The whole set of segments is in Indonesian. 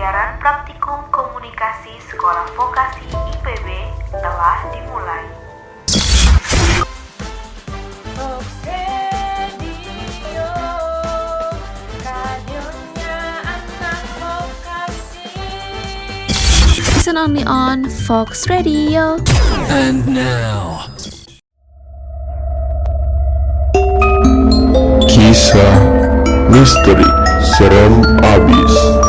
Pembelajaran praktikum komunikasi Sekolah Vokasi IPB telah dimulai. Fox Radio, radionya anak vokasi. Listen only on Fox Radio. And now, Kisah misteri serem abis.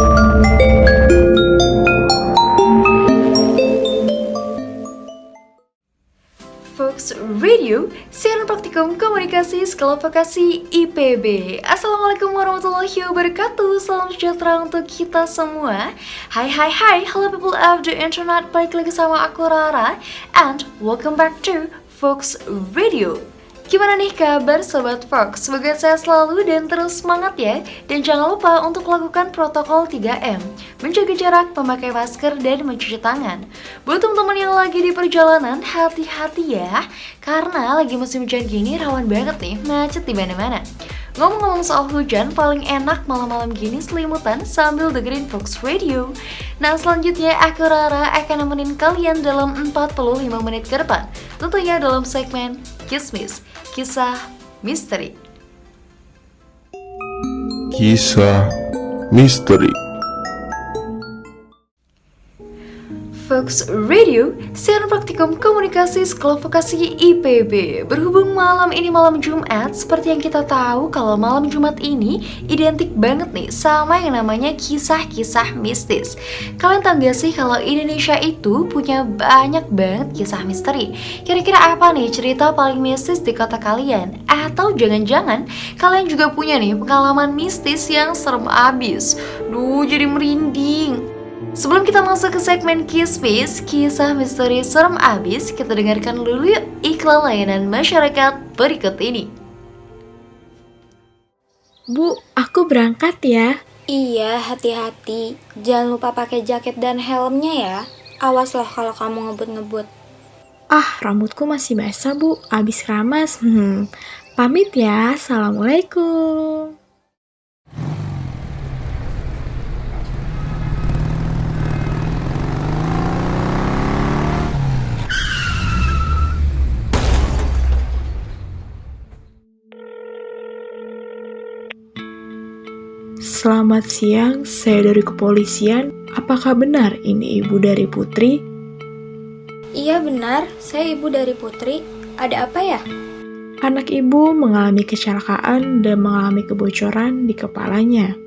Fox Radio, siaran praktikum komunikasi Sekolah Vokasi IPB. Assalamualaikum warahmatullahi wabarakatuh. Salam sejahtera untuk kita semua. Hai, hello people of the internet. Balik lagi sama aku Rara, and welcome back to Fox Radio. Gimana nih kabar Sobat Fox? Semoga saya selalu dan terus semangat ya. Dan jangan lupa untuk lakukan protokol 3M, menjaga jarak, memakai masker, dan mencuci tangan. Buat teman-teman yang lagi di perjalanan, hati-hati ya, karena lagi musim hujan gini rawan banget nih macet di mana-mana. Ngomong-ngomong soal hujan, paling enak malam-malam gini selimutan sambil dengerin Fox Radio. Nah, selanjutnya aku Rara akan nemenin kalian dalam 45 menit ke depan, tentunya dalam segmen Kismis, kisah misteri. Kisah misteri. Fox Radio, siaran praktikum komunikasi Sekolah Vokasi IPB. Berhubung malam ini malam Jumat, seperti yang kita tahu kalau malam Jumat ini identik banget nih sama yang namanya kisah-kisah mistis. Kalian tahu gak sih kalau Indonesia itu punya banyak banget kisah misteri? Kira-kira apa nih cerita paling mistis di kota kalian? Atau jangan-jangan kalian juga punya nih pengalaman mistis yang serem abis? Duh, jadi merinding. Sebelum kita masuk ke segmen Kismis, kisah misteri serem abis, kita dengarkan dulu yuk iklan layanan masyarakat berikut ini. Bu, aku berangkat ya. Iya, hati-hati. Jangan lupa pakai jaket dan helmnya ya. Awas loh kalau kamu ngebut-ngebut. Ah, rambutku masih basah, Bu. Abis keramas. Pamit ya. Assalamualaikum. Selamat siang, saya dari kepolisian. Apakah benar ini ibu dari Putri? Iya benar, saya ibu dari Putri. Ada apa ya? Anak ibu mengalami kecelakaan dan mengalami kebocoran di kepalanya.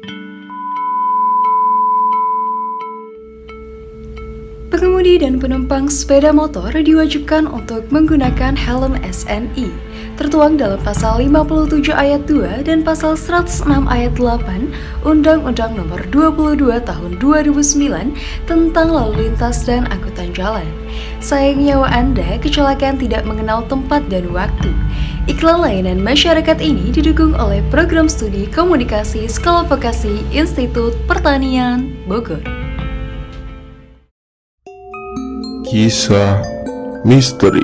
Pengemudi dan penumpang sepeda motor diwajibkan untuk menggunakan helm SNI. Tertuang dalam pasal 57 ayat 2 dan pasal 106 ayat 8 Undang-Undang Nomor 22 Tahun 2009 tentang lalu lintas dan angkutan jalan. Sayang nyawa Anda, kecelakaan tidak mengenal tempat dan waktu. Iklan layanan masyarakat ini didukung oleh Program Studi Komunikasi Sekolah Vokasi Institut Pertanian Bogor. Kisah misteri.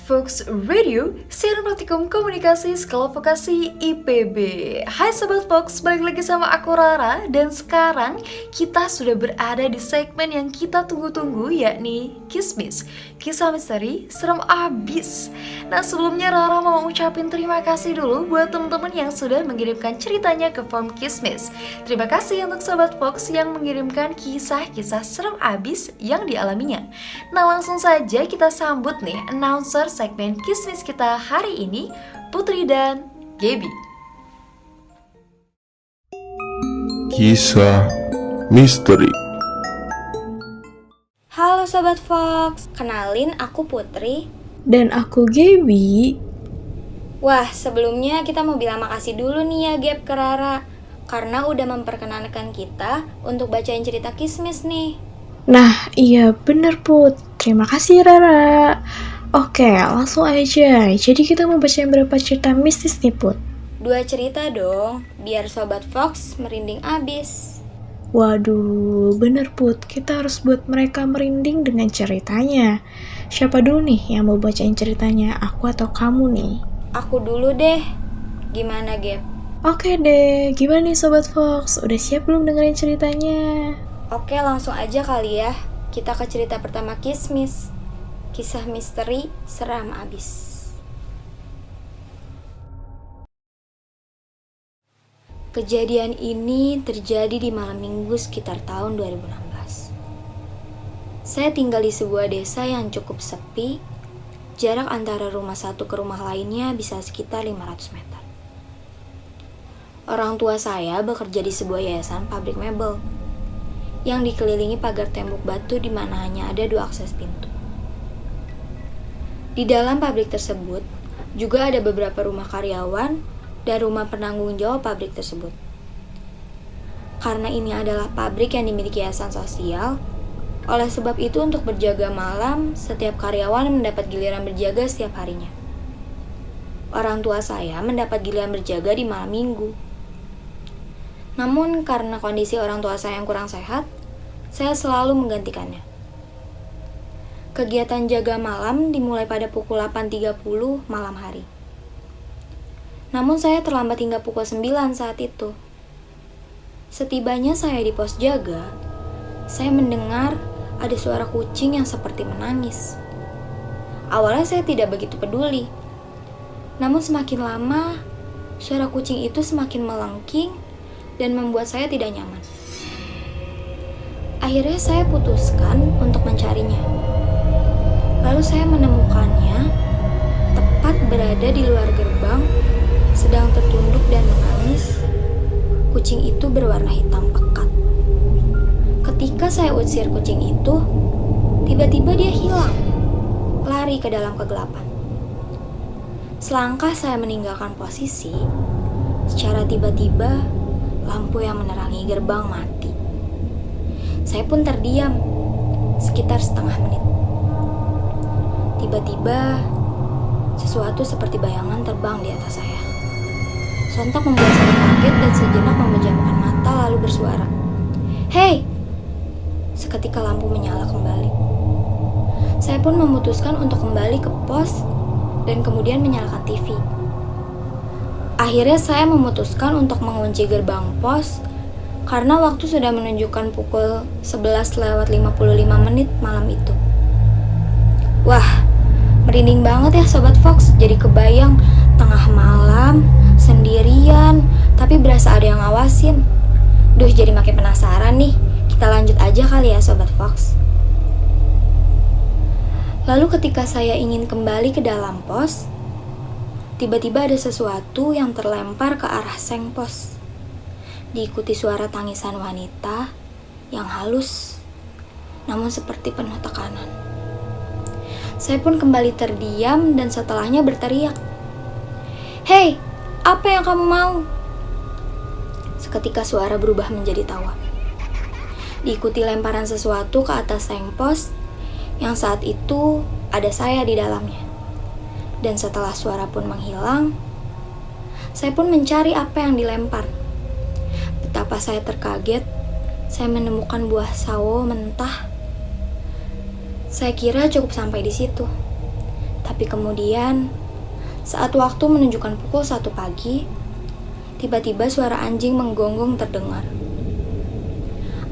Fox Radio, siaran praktikum komunikasi Sekolah Vokasi IPB. Hai Sobat Fox, balik lagi sama aku Rara. Dan sekarang kita sudah berada di segmen yang kita tunggu-tunggu, yakni Kismis, kisah misteri serem abis. Nah, sebelumnya Rara mau ucapin terima kasih dulu buat teman-teman yang sudah mengirimkan ceritanya ke form Kismis. Terima kasih untuk Sobat Fox yang mengirimkan kisah-kisah serem abis yang dialaminya. Nah, langsung saja kita sambut nih announcer segmen Kismis kita hari ini, Putri dan Gaby. Kisah misteri. Halo Sobat Fox, kenalin aku Putri. Dan aku Gaby. Wah, sebelumnya kita mau bilang makasih dulu nih ya Gap ke Rara, karena udah memperkenalkan kita untuk bacain cerita Kismis nih. Nah, iya bener Put. Terima kasih Rara. Oke, langsung aja. Jadi kita mau bacain berapa cerita mistis nih, Put? 2 cerita dong, biar Sobat Fox merinding abis. Waduh, bener Put. Kita harus buat mereka merinding dengan ceritanya. Siapa dulu nih yang mau bacain ceritanya? Aku atau kamu nih? Aku dulu deh. Gimana, Gap? Oke deh, gimana nih Sobat Fox? Udah siap belum dengerin ceritanya? Oke, langsung aja kali ya. Kita ke cerita pertama Kismis. Kisah misteri seram abis. Kejadian ini terjadi di malam minggu sekitar tahun 2016. Saya tinggal di sebuah desa yang cukup sepi. Jarak antara rumah satu ke rumah lainnya bisa sekitar 500 meter. Orang tua saya bekerja di sebuah yayasan pabrik mebel yang dikelilingi pagar tembok batu di mana hanya ada 2 akses pintu. Di dalam pabrik tersebut juga ada beberapa rumah karyawan dan rumah penanggung jawab pabrik tersebut. Karena ini adalah pabrik yang dimiliki yayasan sosial, oleh sebab itu untuk berjaga malam, setiap karyawan mendapat giliran berjaga setiap harinya. Orang tua saya mendapat giliran berjaga di malam minggu. Namun karena kondisi orang tua saya yang kurang sehat, saya selalu menggantikannya. Kegiatan jaga malam dimulai pada pukul 8.30 malam hari. Namun saya terlambat hingga pukul 9 saat itu. Setibanya saya di pos jaga, saya mendengar ada suara kucing yang seperti menangis. Awalnya saya tidak begitu peduli. Namun semakin lama, suara kucing itu semakin melengking dan membuat saya tidak nyaman. Akhirnya saya putuskan untuk mencarinya. Lalu saya menemukannya tepat berada di luar gerbang, sedang tertunduk dan menangis. Kucing itu berwarna hitam pekat. Ketika saya usir kucing itu, tiba-tiba dia hilang, lari ke dalam kegelapan. Selangkah saya meninggalkan posisi, secara tiba-tiba lampu yang menerangi gerbang mati. Saya pun terdiam sekitar setengah menit. Tiba-tiba sesuatu seperti bayangan terbang di atas saya. Sontak membuat saya kaget dan sejenak memejamkan mata lalu bersuara, "Hei!" Seketika lampu menyala kembali. Saya pun memutuskan untuk kembali ke pos dan kemudian menyalakan TV. Akhirnya saya memutuskan untuk mengunci gerbang pos karena waktu sudah menunjukkan pukul 11:55 malam itu. Wah, merinding banget ya Sobat Fox, jadi kebayang tengah malam, sendirian, tapi berasa ada yang ngawasin. Duh, jadi makin penasaran nih. Kita lanjut aja kali ya Sobat Fox. Lalu ketika saya ingin kembali ke dalam pos, tiba-tiba ada sesuatu yang terlempar ke arah seng pos. Diikuti suara tangisan wanita yang halus, namun seperti penuh tekanan. Saya pun kembali terdiam dan setelahnya berteriak, "Hei, apa yang kamu mau?" Seketika suara berubah menjadi tawa. Diikuti lemparan sesuatu ke atas seng pos yang saat itu ada saya di dalamnya. Dan setelah suara pun menghilang, saya pun mencari apa yang dilempar. Betapa saya terkaget, saya menemukan buah sawo mentah. Saya kira cukup sampai di situ. Tapi kemudian, saat waktu menunjukkan pukul 1 pagi, tiba-tiba suara anjing menggonggong terdengar.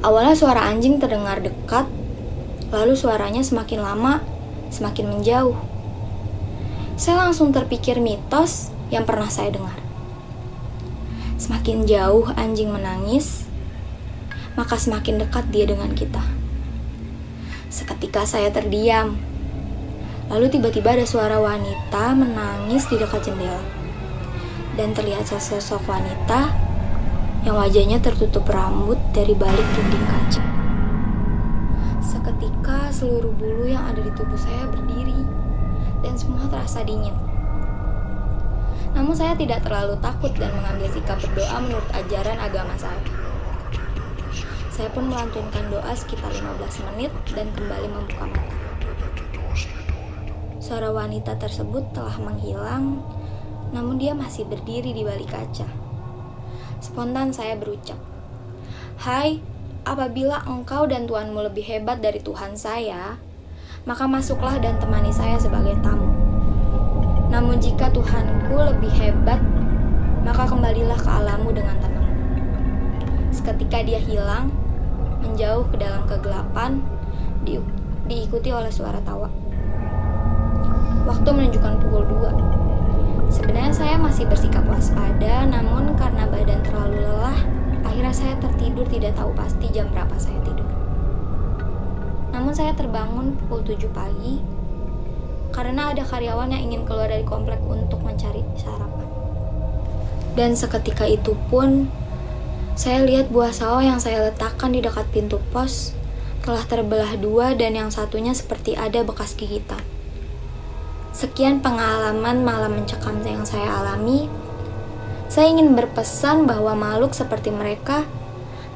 Awalnya suara anjing terdengar dekat, lalu suaranya semakin lama, semakin menjauh. Saya langsung terpikir mitos yang pernah saya dengar. Semakin jauh anjing menangis, maka semakin dekat dia dengan kita. Seketika saya terdiam. Lalu tiba-tiba ada suara wanita menangis di dekat jendela. Dan terlihat sesosok wanita yang wajahnya tertutup rambut dari balik dinding kaca. Seketika seluruh bulu yang ada di tubuh saya berdiri dan semua terasa dingin. Namun saya tidak terlalu takut dan mengambil sikap berdoa menurut ajaran agama saya. Saya pun melantunkan doa sekitar 15 menit dan kembali membuka mata. Suara wanita tersebut telah menghilang, namun dia masih berdiri di balik kaca. Spontan saya berucap, "Hai, apabila engkau dan Tuhanmu lebih hebat dari Tuhan saya, maka masuklah dan temani saya sebagai tamu. Namun jika Tuhanku lebih hebat, maka kembali kembalilah ke alammu dengan tenang. Seketika dia hilang, menjauh ke dalam kegelapan, diikuti oleh suara tawa. Waktu menunjukkan pukul 2. Sebenarnya saya masih bersikap waspada, namun karena badan terlalu lelah, akhirnya saya tertidur tidak tahu pasti jam berapa saya tidur. Namun saya terbangun pukul 7 pagi, karena ada karyawan yang ingin keluar dari komplek untuk mencari sarapan. Dan seketika itu pun, saya lihat buah sawo yang saya letakkan di dekat pintu pos telah terbelah 2 dan yang satunya seperti ada bekas gigitan. Sekian pengalaman malam mencekam yang saya alami. Saya ingin berpesan bahwa makhluk seperti mereka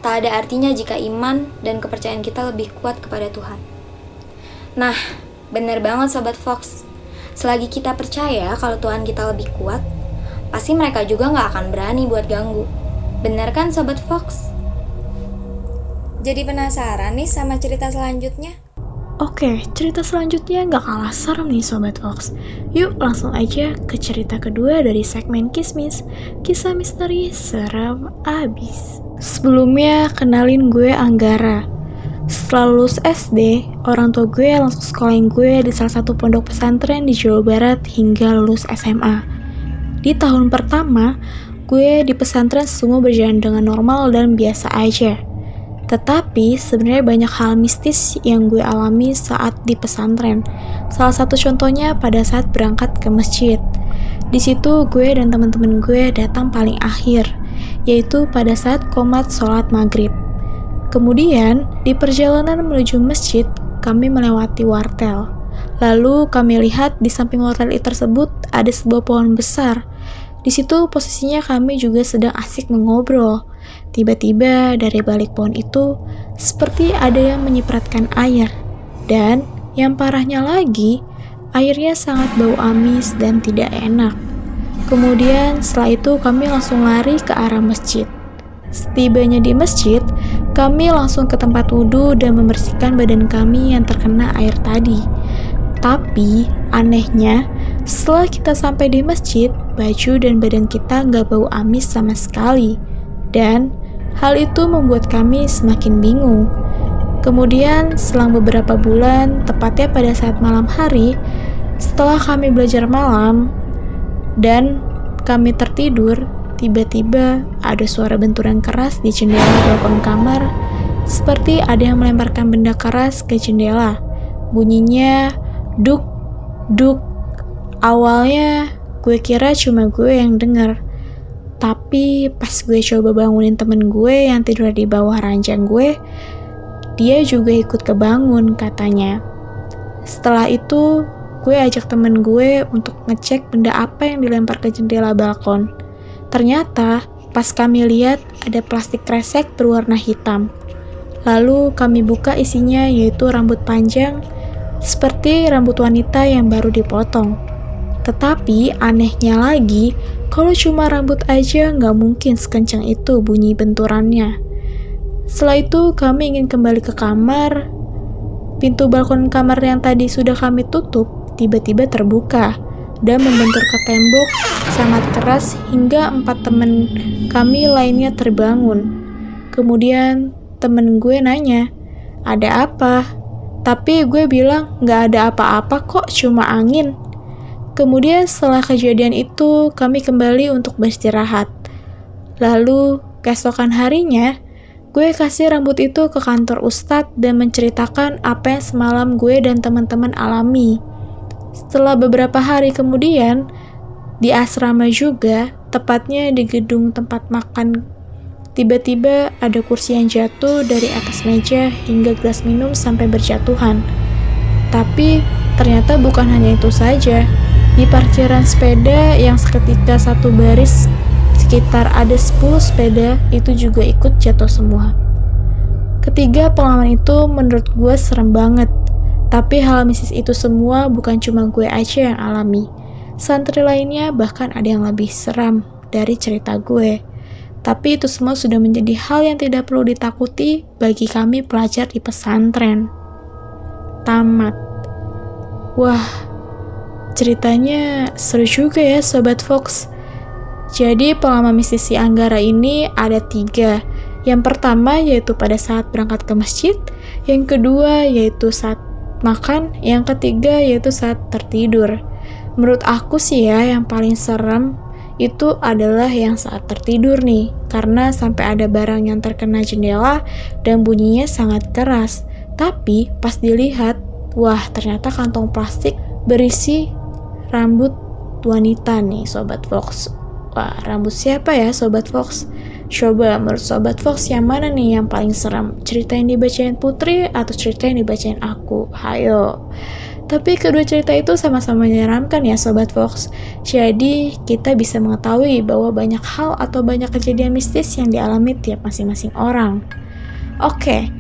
tak ada artinya jika iman dan kepercayaan kita lebih kuat kepada Tuhan. Nah, benar banget Sobat Fox. Selagi kita percaya kalau Tuhan kita lebih kuat, pasti mereka juga gak akan berani buat ganggu. Benar kan Sobat Fox? Jadi penasaran nih sama cerita selanjutnya? Oke, cerita selanjutnya gak kalah serem nih Sobat Fox. Yuk langsung aja ke cerita kedua dari segmen Kismis, kisah misteri serem abis. Sebelumnya kenalin gue Anggara. Setelah lulus SD, orang tua gue langsung sekolahin gue di salah satu pondok pesantren di Jawa Barat hingga lulus SMA. Di tahun pertama, gue di pesantren semua berjalan dengan normal dan biasa aja. Tetapi sebenarnya banyak hal mistis yang gue alami saat di pesantren. Salah satu contohnya pada saat berangkat ke masjid. Di situ gue dan teman-teman gue datang paling akhir, yaitu pada saat qomat sholat maghrib. Kemudian di perjalanan menuju masjid, kami melewati wartel. Lalu kami lihat di samping wartel tersebut ada sebuah pohon besar. Di situ posisinya kami juga sedang asik mengobrol. Tiba-tiba dari balik pohon itu seperti ada yang menyipratkan air. Dan yang parahnya lagi, airnya sangat bau amis dan tidak enak. Kemudian setelah itu kami langsung lari ke arah masjid. Setibanya di masjid, kami langsung ke tempat wudhu dan membersihkan badan kami yang terkena air tadi. Tapi anehnya, setelah kita sampai di masjid, baju dan badan kita nggak bau amis sama sekali. Dan hal itu membuat kami semakin bingung. Kemudian selang beberapa bulan, tepatnya pada saat malam hari, setelah kami belajar malam dan kami tertidur, tiba-tiba ada suara benturan keras di jendela balkon kamar, seperti ada yang melemparkan benda keras ke jendela. Bunyinya duk, duk. Awalnya gue kira cuma gue yang denger. Tapi pas gue coba bangunin temen gue yang tidur di bawah ranjang gue, dia juga ikut kebangun katanya. Setelah itu, gue ajak temen gue untuk ngecek benda apa yang dilempar ke jendela balkon. Ternyata, pas kami lihat ada plastik kresek berwarna hitam. Lalu kami buka isinya yaitu rambut panjang, seperti rambut wanita yang baru dipotong. Tetapi anehnya lagi, kalau cuma rambut aja nggak mungkin sekencang itu bunyi benturannya. Setelah itu kami ingin kembali ke kamar. Pintu balkon kamar yang tadi sudah kami tutup tiba-tiba terbuka dan membentur ke tembok sangat keras hingga 4 teman kami lainnya terbangun. Kemudian temen gue nanya, ada apa? Tapi gue bilang nggak ada apa-apa kok, cuma angin. Kemudian setelah kejadian itu, kami kembali untuk beristirahat. Lalu, keesokan harinya, gue kasih rambut itu ke kantor Ustadz dan menceritakan apa yang semalam gue dan teman-teman alami. Setelah beberapa hari kemudian, di asrama juga, tepatnya di gedung tempat makan, tiba-tiba ada kursi yang jatuh dari atas meja hingga gelas minum sampai berjatuhan. Tapi, ternyata bukan hanya itu saja. Di parkiran sepeda yang seketika satu baris, sekitar ada 10 sepeda itu juga ikut jatuh semua. Ketiga pengalaman itu menurut gue serem banget. Tapi hal mistis itu semua bukan cuma gue aja yang alami. Santri lainnya bahkan ada yang lebih seram dari cerita gue. Tapi itu semua sudah menjadi hal yang tidak perlu ditakuti bagi kami pelajar di pesantren. Tamat. Wah, ceritanya seru juga ya Sobat Fox. Jadi pengalaman mistis si Anggara ini ada 3. Yang pertama yaitu pada saat berangkat ke masjid, yang kedua yaitu saat makan, yang ketiga yaitu saat tertidur. Menurut aku sih ya, yang paling serem itu adalah yang saat tertidur nih, karena sampai ada barang yang terkena jendela dan bunyinya sangat keras. Tapi pas dilihat, wah ternyata kantong plastik berisi rambut wanita nih Sobat Fox. Wah, rambut siapa ya Sobat Fox? Coba menurut Sobat Fox yang mana nih yang paling serem? Cerita yang dibacain Putri atau cerita yang dibacain aku? Hayo. Tapi kedua cerita itu sama-sama menyeramkan ya Sobat Fox. Jadi kita bisa mengetahui bahwa banyak hal atau banyak kejadian mistis yang dialami tiap masing-masing orang. Oke,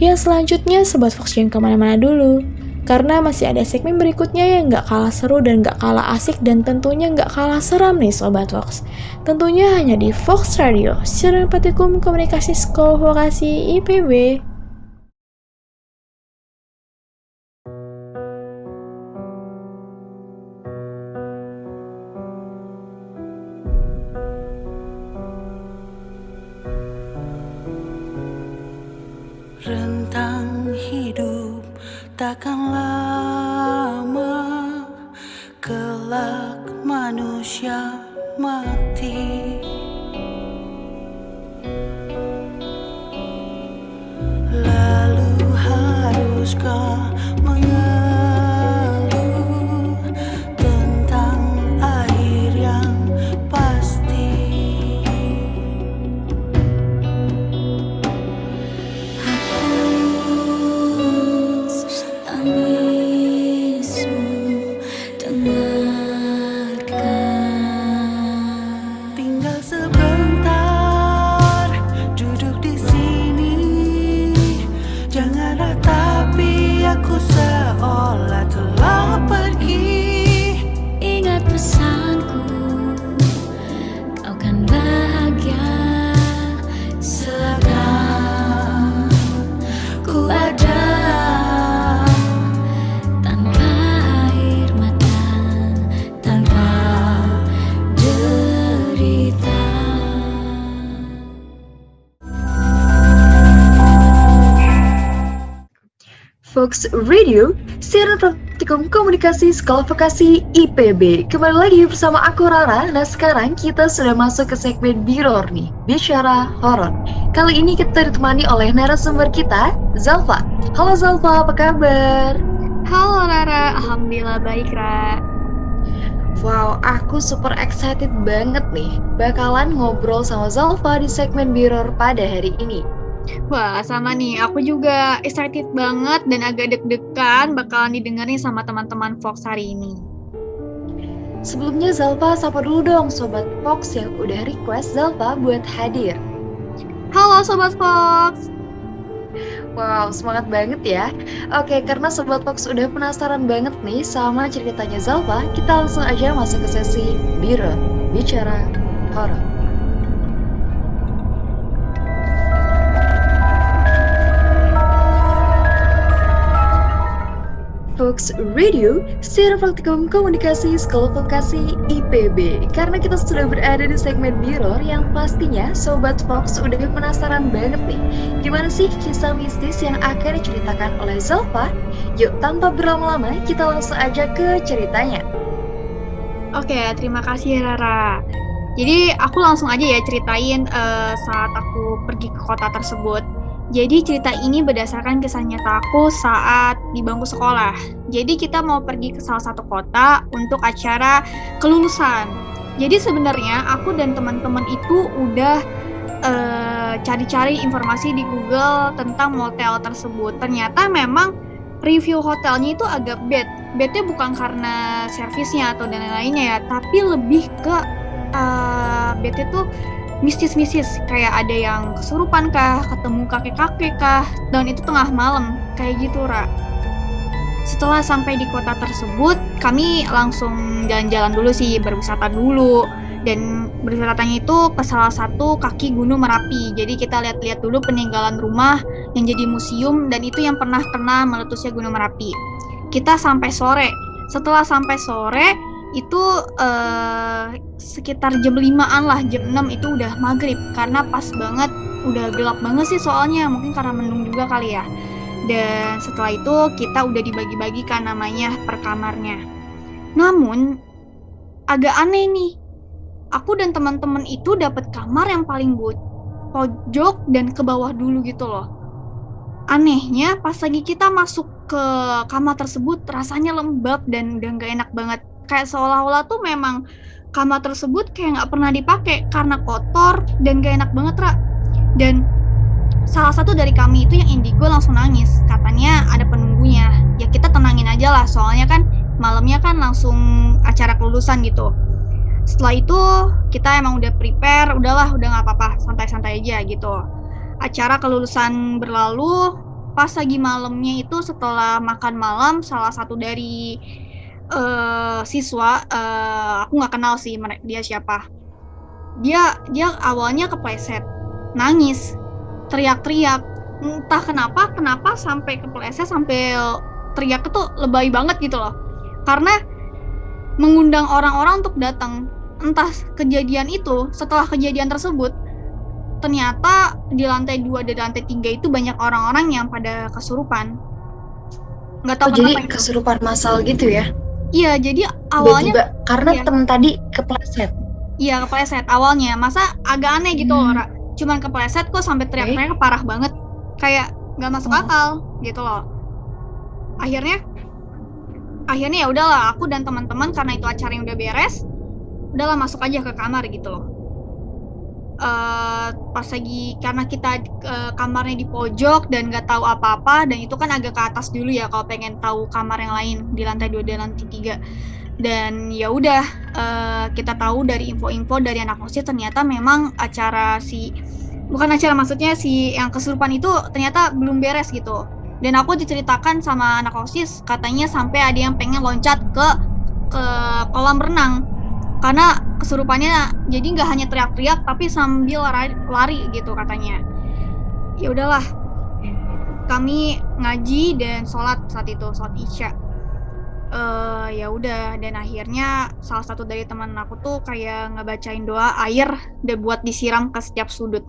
yang selanjutnya Sobat Fox jangan kemana-mana dulu. Karena masih ada segmen berikutnya yang gak kalah seru dan gak kalah asik dan tentunya gak kalah seram nih Sobat Fox. Tentunya hanya di Fox Radio, siaran praktikum komunikasi Sekolah Vokasi IPB. Rentang hidup takkan lama, kelak manusia mati. Lalu haruskah mengeluh tentang air yang pasti? Tinggal sebentar, duduk di sini. Jangan ratapi aku seolah telah pergi. Ingat pesanku, kau kan bahagia selama ku ada. Tanpa air mata, tanpa derita. Fox Radio, siaran praktikum komunikasi Sekolah Vokasi IPB. Kembali lagi bersama aku Rara. Nah sekarang kita sudah masuk ke segmen Biror nih, Bicara Horor. Kali ini kita ditemani oleh narasumber kita, Zalfa. Halo Zalfa, apa kabar? Halo Rara, alhamdulillah baik Ra. Wow, aku super excited banget nih bakalan ngobrol sama Zalfa di segmen Biror pada hari ini. Wah sama nih, aku juga excited banget dan agak deg-degan bakalan didengarin sama teman-teman Fox hari ini. Sebelumnya Zalfa sapa dulu dong Sobat Fox yang udah request Zalfa buat hadir. Halo Sobat Fox. Wow, semangat banget ya. Oke, karena Sobat Fox udah penasaran banget nih sama ceritanya Zalfa, kita langsung aja masuk ke sesi Biror, Bicara Horor. Fox Radio, siaran praktikum komunikasi Sekolah Vokasi IPB. Karena kita sudah berada di segmen Biror yang pastinya Sobat Fox udah penasaran banget nih. Gimana sih kisah mistis yang akan diceritakan oleh Zalfa? Yuk tanpa berlama-lama kita langsung aja ke ceritanya. Oke, terima kasih Rara. Jadi aku langsung aja ya ceritain saat aku pergi ke kota tersebut. Jadi cerita ini berdasarkan kisah nyata aku saat di bangku sekolah. Jadi kita mau pergi ke salah satu kota untuk acara kelulusan. Jadi sebenarnya aku dan teman-teman itu udah cari-cari informasi di Google tentang motel tersebut. Ternyata memang review hotelnya itu agak bad. Badnya bukan karena servisnya atau dan lainnya ya, tapi lebih ke badnya tuh mistis-mistis, kayak ada yang kesurupan kah, ketemu kakek-kakek kah, dan itu tengah malam, kayak gitu Ra. Setelah sampai di kota tersebut, kami langsung jalan-jalan dulu sih, berwisata dulu. Dan berwisatanya itu ke salah satu kaki Gunung Merapi. Jadi kita lihat-lihat dulu peninggalan rumah yang jadi museum, dan itu yang pernah kena meletusnya Gunung Merapi. Kita sampai sore. Setelah sampai sore, itu sekitar jam 5-an lah, jam 6 itu udah maghrib karena pas banget udah gelap banget sih soalnya, mungkin karena mendung juga kali ya. Dan setelah itu kita udah dibagi-bagikan namanya per kamarnya. Namun agak aneh nih, aku dan teman-teman itu dapat kamar yang paling pojok dan ke bawah dulu gitu loh. Anehnya pas lagi kita masuk ke kamar tersebut rasanya lembab dan udah gak enak banget. Kayak seolah-olah tuh memang kamar tersebut kayak gak pernah dipakai karena kotor dan gak enak banget, Ra. Dan salah satu dari kami itu yang indigo langsung nangis. Katanya ada penunggunya. Ya kita tenangin aja lah, soalnya kan malamnya kan langsung acara kelulusan gitu. Setelah itu kita emang udah prepare, udahlah udah gak apa-apa, santai-santai aja gitu. Acara kelulusan berlalu, pas lagi malamnya itu setelah makan malam, salah satu dari siswa, aku nggak kenal sih dia siapa. Dia awalnya kepleset, nangis, teriak-teriak. Entah kenapa sampai kepleset sampai teriak itu lebay banget gitu loh. Karena mengundang orang-orang untuk datang. Entah kejadian itu, setelah kejadian tersebut, ternyata di lantai 2 dan lantai 3 itu banyak orang-orang yang pada kesurupan. Nggak tahu jadi kenapa kesurupan massal gitu ya? Iya, jadi awalnya tiba-tiba, karena temen tadi kepleset. Iya, kepleset awalnya. Masa agak aneh gitu loh, Ra. Cuman kepleset kok sampai teriak-teriak parah banget. Kayak nggak masuk akal gitu loh. Akhirnya ya udahlah, aku dan teman-teman karena itu acara yang udah beres, udahlah masuk aja ke kamar gitu loh. Pas lagi karena kita kamarnya di pojok dan nggak tahu apa-apa, dan itu kan agak ke atas dulu ya kalau pengen tahu kamar yang lain di lantai 2 dan lantai 3. Dan ya udah, kita tahu dari info-info dari anak OSIS ternyata memang maksudnya si yang kesurupan itu ternyata belum beres gitu. Dan aku diceritakan sama anak OSIS katanya sampai ada yang pengen loncat ke kolam renang karena kesurupannya, jadi nggak hanya teriak-teriak tapi sambil lari gitu katanya. Ya udahlah, kami ngaji dan sholat saat itu, sholat isya. Ya udah, dan akhirnya salah satu dari teman aku tuh kayak ngebacain doa air dan buat disiram ke setiap sudut.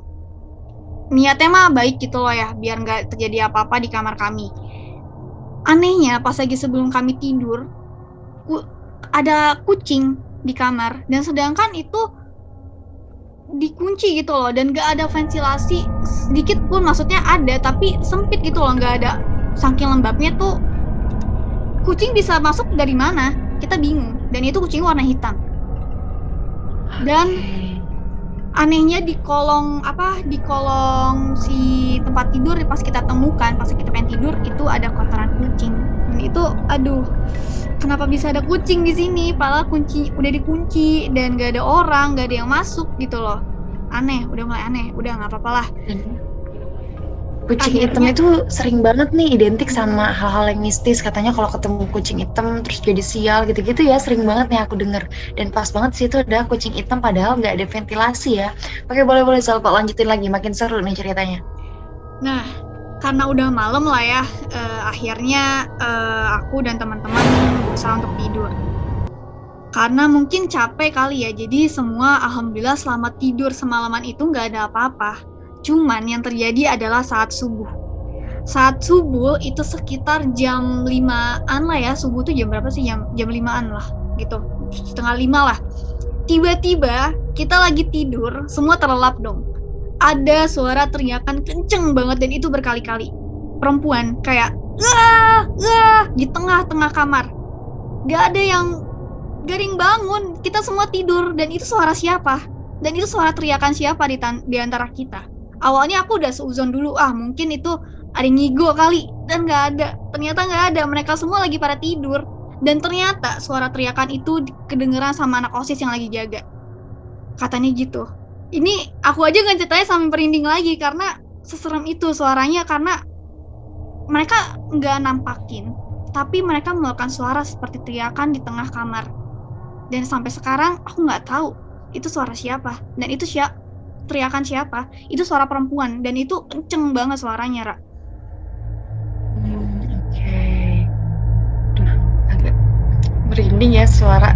Niatnya mah baik gitu loh ya, biar nggak terjadi apa-apa di kamar kami. Anehnya pas lagi sebelum kami tidur, ada kucing di kamar, dan sedangkan itu dikunci gitu loh, dan gak ada ventilasi sedikit pun, maksudnya ada tapi sempit gitu loh, gak ada. Saking lembabnya tuh kucing bisa masuk dari mana, kita bingung. Dan itu kucing warna hitam. Dan anehnya di kolong si tempat tidur pas kita temukan, pas kita pengen tidur itu ada kotoran kucing. Dan itu aduh, kenapa bisa ada kucing di sini? Padahal kunci udah dikunci dan gak ada orang, gak ada yang masuk gitu loh. Aneh, udah mulai aneh, udah nggak apa-apa lah. Kucing hitam itu sering banget nih identik sama hal-hal yang mistis. Katanya kalau ketemu kucing hitam terus jadi sial gitu-gitu ya, sering banget nih aku denger. Dan pas banget sih itu ada kucing hitam padahal nggak ada ventilasi ya. Oke, boleh Salva lanjutin lagi, makin seru nih ceritanya. Nah, karena udah malam lah ya, akhirnya aku dan teman-teman berusaha untuk tidur. Karena mungkin capek kali ya, jadi semua alhamdulillah selamat tidur semalaman itu nggak ada apa-apa. Cuman yang terjadi adalah saat subuh. Saat subuh itu sekitar jam 5-an lah ya, subuh tuh jam berapa sih? Jam 5-an lah gitu, 4:30 lah. Tiba-tiba kita lagi tidur, semua terlelap dong. Ada suara teriakan kenceng banget dan itu berkali-kali. Perempuan kayak di tengah-tengah kamar. Gak ada yang garing bangun, kita semua tidur. Dan itu suara siapa? Dan itu suara teriakan siapa di antara kita? Awalnya aku udah seuzon dulu, mungkin itu ada ngigo kali. Dan gak ada, ternyata gak ada. Mereka semua lagi pada tidur. Dan ternyata suara teriakan itu kedengeran sama anak OSIS yang lagi jaga. Katanya gitu. Ini aku aja ngeceritanya sampai merinding lagi karena seserem itu suaranya, karena mereka nggak nampakin, tapi mereka mengeluarkan suara seperti teriakan di tengah kamar. Dan sampai sekarang aku nggak tahu itu suara siapa dan itu teriakan siapa. Itu suara perempuan dan itu kenceng banget suaranya, Ra. Oke. Agak merinding ya, suara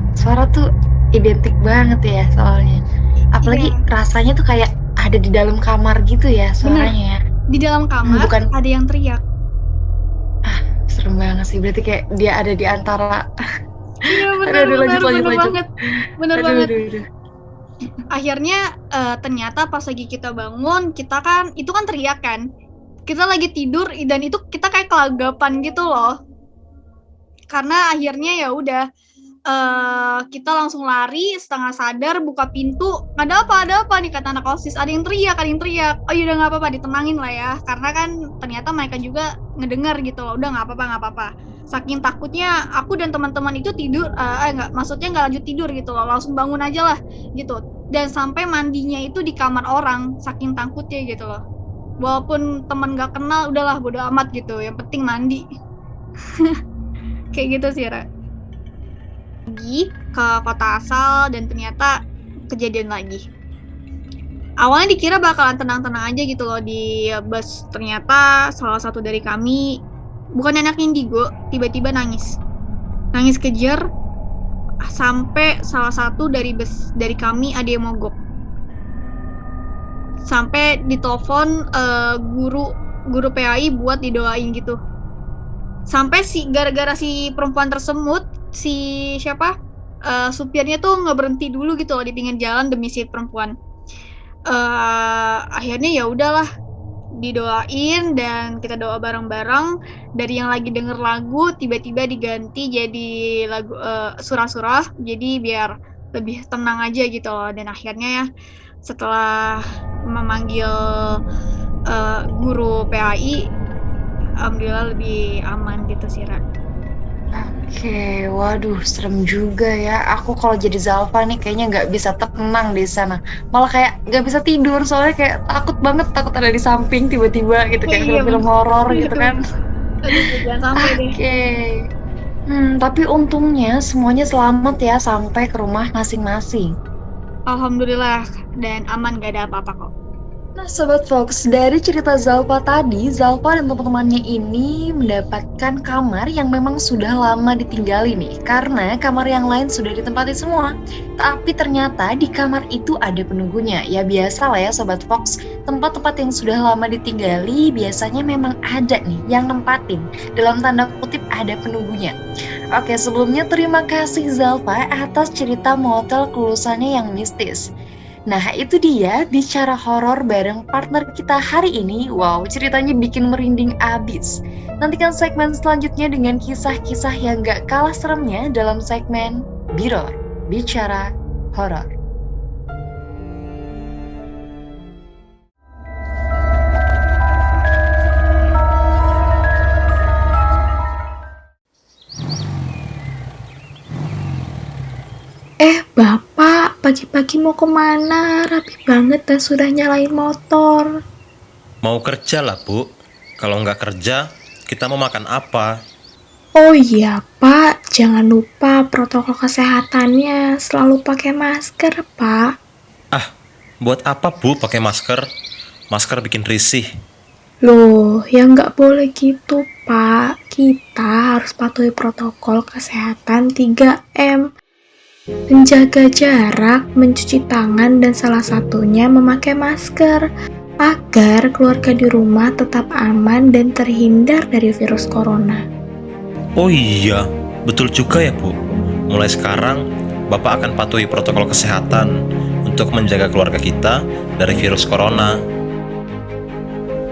tuh identik banget ya soalnya. Apalagi rasanya tuh kayak ada di dalam kamar gitu ya suaranya. Di dalam kamar ada yang teriak. Serem banget sih, berarti kayak dia ada di antara. Iya bener banget. Akhirnya ternyata pas lagi kita bangun, kita kan itu kan teriak kan. Kita lagi tidur dan itu kita kayak kelagapan gitu loh. Karena akhirnya ya udah kita langsung lari setengah sadar buka pintu. Ada apa nih kata anak OSIS, ada yang teriak. Oh yaudah nggak apa-apa, ditenangin lah ya, karena kan ternyata mereka juga ngedengar gitu loh. Udah nggak apa-apa. Saking takutnya aku dan teman-teman itu tidur, nggak lanjut tidur gitu loh, langsung bangun aja lah gitu. Dan sampai mandinya itu di kamar orang, saking takutnya gitu loh. Walaupun teman nggak kenal, udahlah bodo amat gitu, yang penting mandi. Kayak gitu sih Ra. Pergi ke kota asal dan ternyata kejadian lagi. Awalnya dikira bakalan tenang-tenang aja gitu loh di bus, ternyata salah satu dari kami, bukan anak indigo, tiba-tiba nangis kejer sampai salah satu dari kami ada yang mogok. Sampai ditelepon guru PAI buat didoain gitu. Sampai gara-gara si perempuan tersebut, supirnya tuh nggak berhenti dulu gitu loh di pinggir jalan demi si perempuan. Akhirnya ya udahlah, didoain dan kita doa bareng-bareng. Dari yang lagi denger lagu tiba-tiba diganti jadi lagu surah-surah, jadi biar lebih tenang aja gitu loh. Dan akhirnya ya setelah memanggil guru PAI, alhamdulillah lebih aman gitu sih Ra. Oke, waduh serem juga ya. Aku kalau jadi Zalfa nih kayaknya nggak bisa tenang di sana. Malah kayak nggak bisa tidur soalnya kayak takut ada di samping tiba-tiba gitu, kayak film-film horor gitu kan. Jangan sampai deh. Oke. Tapi untungnya semuanya selamat ya sampai ke rumah masing-masing. Alhamdulillah dan aman, gak ada apa-apa kok. Nah Sobat Fox, dari cerita Zalfa tadi, Zalfa dan teman-temannya ini mendapatkan kamar yang memang sudah lama ditinggali nih, karena kamar yang lain sudah ditempati semua. Tapi ternyata di kamar itu ada penunggunya. Ya biasa lah ya Sobat Fox, tempat-tempat yang sudah lama ditinggali biasanya memang ada nih yang nempatin. Dalam tanda kutip ada penunggunya. Oke, sebelumnya terima kasih Zalfa atas cerita motel kelulusannya yang mistis. Nah itu dia bicara horor bareng partner kita hari ini. Wow, ceritanya bikin merinding abis. Nantikan segmen selanjutnya dengan kisah-kisah yang gak kalah seremnya dalam segmen Biror, Bicara Horor. Bapak, pagi-pagi mau kemana? Rapi banget dan sudah nyalain motor. Mau kerja lah, Bu. Kalau nggak kerja, kita mau makan apa? Oh iya, Pak. Jangan lupa protokol kesehatannya. Selalu pakai masker, Pak. Buat apa, Bu, pakai masker? Masker bikin risih. Loh, ya nggak boleh gitu, Pak. Kita harus patuhi protokol kesehatan 3M. Menjaga jarak, mencuci tangan, dan salah satunya memakai masker agar keluarga di rumah tetap aman dan terhindar dari virus corona. Oh iya, betul juga ya Bu. Mulai sekarang, Bapak akan patuhi protokol kesehatan untuk menjaga keluarga kita dari virus corona.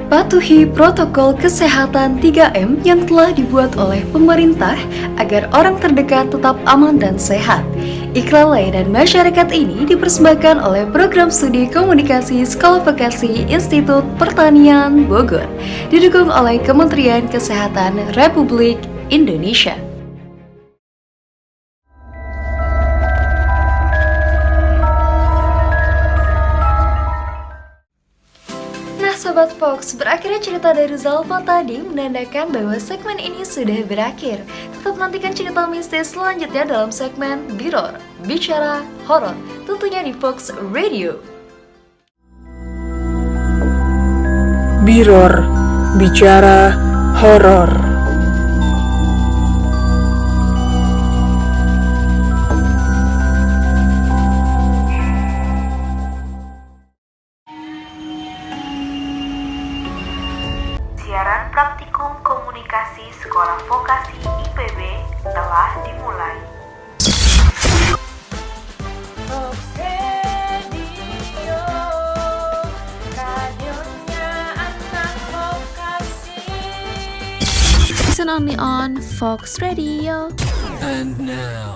Patuhi protokol kesehatan 3M yang telah dibuat oleh pemerintah agar orang terdekat tetap aman dan sehat. Iklan layanan masyarakat ini dipersembahkan oleh Program Studi Komunikasi Sekolah Vokasi Institut Pertanian Bogor, didukung oleh Kementerian Kesehatan Republik Indonesia. Sobat Fox, berakhirnya cerita dari Zalfa tadi menandakan bahwa segmen ini sudah berakhir. Tetap nantikan cerita mistis selanjutnya dalam segmen Biror, Bicara Horor, tentunya di Fox Radio. Biror, Bicara Horor. Praktikum Komunikasi Sekolah Vokasi IPB telah dimulai. Fox Radio, radionya anak vokasi. Listen only on Fox Radio. And now,